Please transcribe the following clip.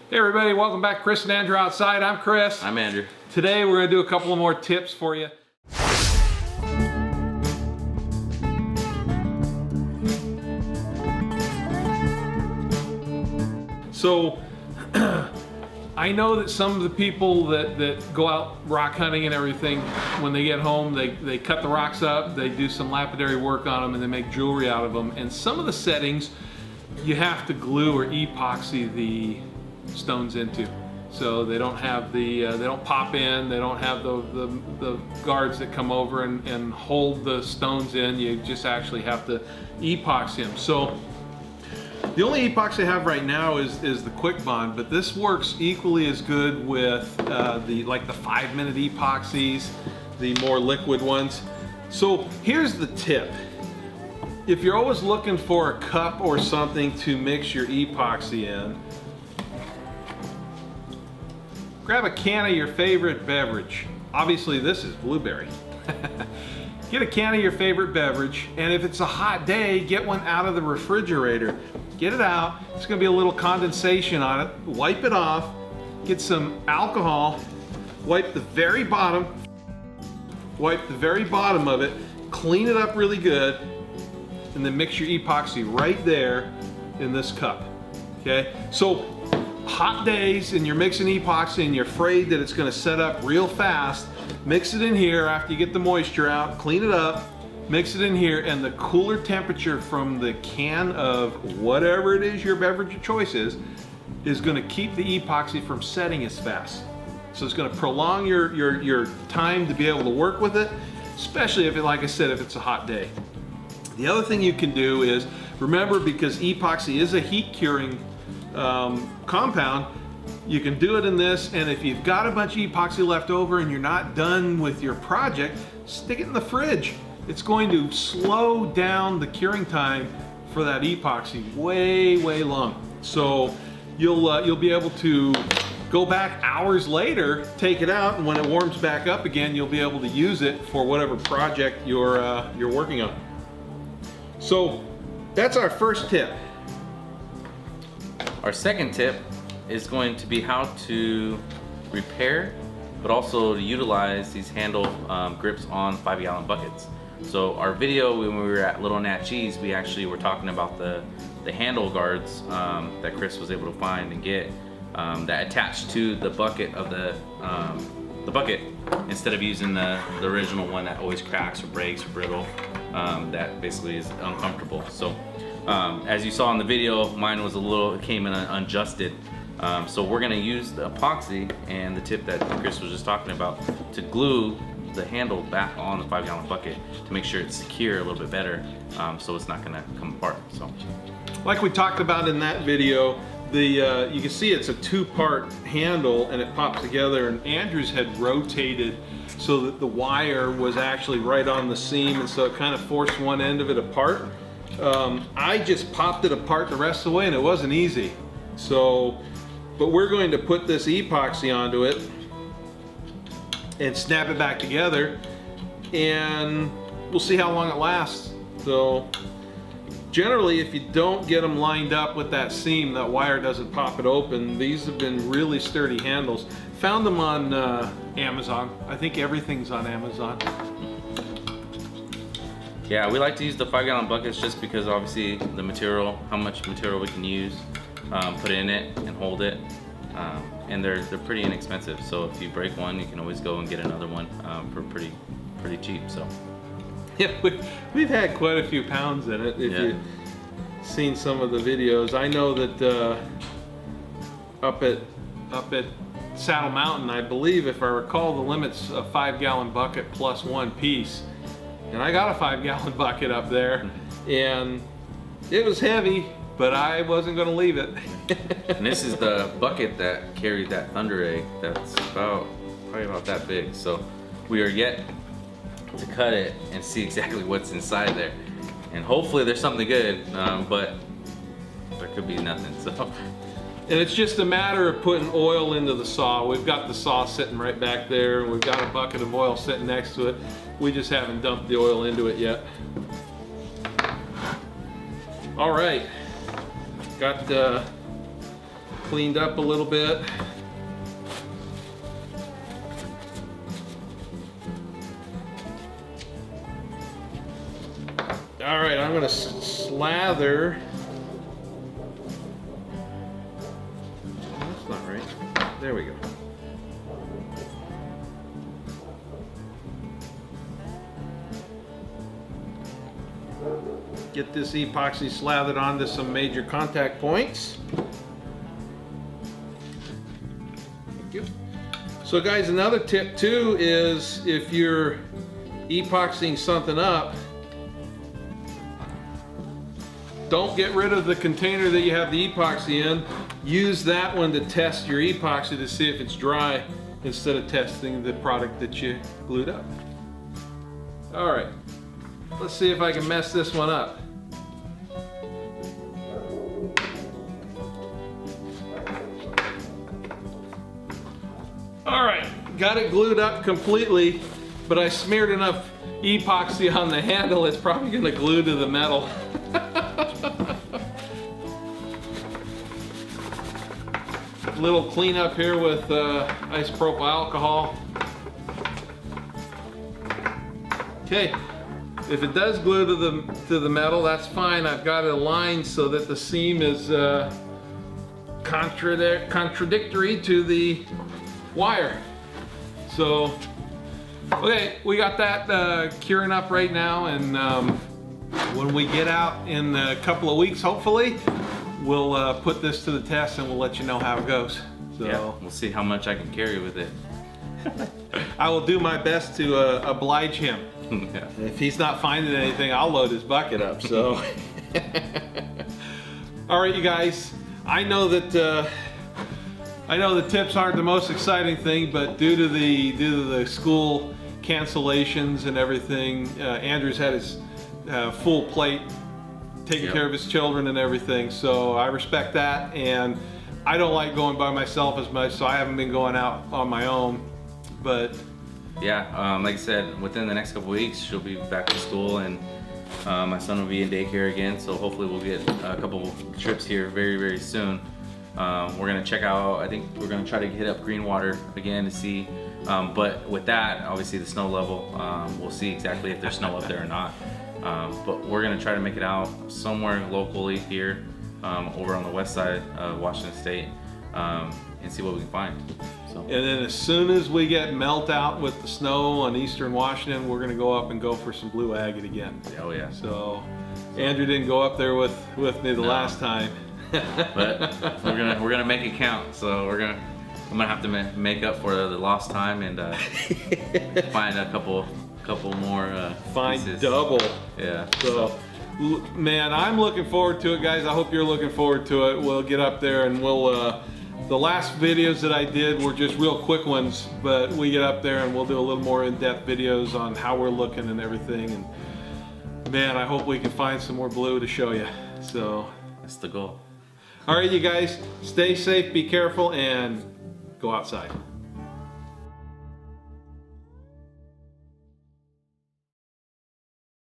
Hey everybody, welcome back. Chris and Andrew Outside. I'm Chris. I'm Andrew. Today we're going to do a couple of more tips for you. So, I know that some of the people that go out rock hunting and everything, when they get home, they cut the rocks up, they do some lapidary work on them, and they make jewelry out of them. And some of the settings, you have to glue or epoxy the stones into, so they don't have the they don't pop in, they don't have the guards that come over and hold the stones in. You just actually have to epoxy them. So the only epoxy I have right now is the Quick Bond, but this works equally as good with the 5-minute epoxies, the more liquid ones. So here's the tip. If you're always looking for a cup or something to mix your epoxy in, grab a can of your favorite beverage. Obviously this is blueberry. Get a can of your favorite beverage, and if it's a hot day, get one out of the refrigerator. Get it out, it's gonna be a little condensation on it. Wipe it off, get some alcohol, wipe the very bottom of it, clean it up really good, and then mix your epoxy right there in this cup, okay? So hot days and you're mixing epoxy and you're afraid that it's going to set up real fast, mix it in here after you get the moisture out, clean it up, mix it in here, and the cooler temperature from the can of whatever it is your beverage of choice is going to keep the epoxy from setting as fast. So it's going to prolong your time to be able to work with it, especially if, like I said, if it's a hot day. The other thing you can do is, remember, because epoxy is a heat curing compound, you can do it in this, and if you've got a bunch of epoxy left over and you're not done with your project, stick it in the fridge. It's going to slow down the curing time for that epoxy way long. So you'll be able to go back hours later, take it out, and when it warms back up again, you'll be able to use it for whatever project you're working on. So that's our first tip. Our second tip is going to be how to repair, but also to utilize these handle grips on 5-gallon buckets. So our video when we were at Little Nat Cheese, we actually were talking about the handle guards that Chris was able to find and get that attached to the bucket of the bucket, instead of using the original one that always cracks or breaks or brittle, that basically is uncomfortable. So as you saw in the video, mine was it came in unadjusted. So we're gonna use the epoxy and the tip that Chris was just talking about to glue the handle back on the 5-gallon bucket to make sure it's secure a little bit better, so it's not gonna come apart. So, like we talked about in that video, you can see it's a 2-part handle and it pops together, and Andrew's had rotated so that the wire was actually right on the seam, and so it kind of forced one end of it apart. I just popped it apart the rest of the way, and it wasn't easy. So, but we're going to put this epoxy onto it and snap it back together, and we'll see how long it lasts. So generally, if you don't get them lined up with that seam, that wire doesn't pop it open. These have been really sturdy handles. Found them on Amazon. I think everything's on Amazon. yeah, we like to use the 5-gallon buckets just because obviously the material, how much material we can use, put in it and hold it, and they're pretty inexpensive. So if you break one, you can always go and get another one for pretty cheap. So yeah, we've had quite a few pounds in it. If you've seen some of the videos, I know that up at Saddle Mountain, I believe, if I recall, the limit's a 5-gallon bucket plus one piece. And I got a 5-gallon bucket up there, and it was heavy, but I wasn't going to leave it. And this is the bucket that carried that thunder egg that's probably about that big. So we are yet to cut it and see exactly what's inside there. And hopefully there's something good, but there could be nothing. So. And it's just a matter of putting oil into the saw. We've got the saw sitting right back there, and we've got a bucket of oil sitting next to it. We just haven't dumped the oil into it yet. All right, got cleaned up a little bit. All right, I'm gonna slather. That's not right. There we go. Get this epoxy slathered onto some major contact points. Thank you. So guys, another tip too is if you're epoxying something up, don't get rid of the container that you have the epoxy in. Use that one to test your epoxy to see if it's dry instead of testing the product that you glued up. All right, let's see if I can mess this one up. All right, got it glued up completely, but I smeared enough epoxy on the handle, it's probably gonna glue to the metal. Little cleanup here with isopropyl alcohol. Okay, if it does glue to the metal, that's fine. I've got it aligned so that the seam is contradictory to the wire. So, okay, we got that curing up right now, and when we get out in a couple of weeks, hopefully, we'll put this to the test and we'll let you know how it goes. So yeah, we'll see how much I can carry with it. I will do my best to oblige him. Yeah. If he's not finding anything, I'll load his bucket up. So, all right, you guys. I know that the tips aren't the most exciting thing, but due to the school cancellations and everything, Andrew's had his full plate, taking care of his children and everything. So I respect that, and I don't like going by myself as much, so I haven't been going out on my own. But yeah, like I said, within the next couple weeks, she'll be back to school, and my son will be in daycare again. So hopefully we'll get a couple trips here very, very soon. We're gonna check out, I think we're gonna try to hit up Greenwater again to see, but with that, obviously the snow level, we'll see exactly if there's snow up there or not. But we're gonna try to make it out somewhere locally here, over on the west side of Washington State, and see what we can find. So. And then as soon as we get melt out with the snow on eastern Washington, we're gonna go up and go for some blue agate again. Oh yeah. So Andrew didn't go up there with me the last time. But we're gonna make it count. So I'm gonna have to make up for the lost time and find a couple more find pieces. Double. Yeah. So man, I'm looking forward to it, guys. I hope you're looking forward to it. We'll get up there and we'll the last videos that I did were just real quick ones, but we get up there and we'll do a little more in-depth videos on how we're looking and everything. And man, I hope we can find some more blue to show you. So that's the goal. All right, you guys, stay safe, be careful, and go outside.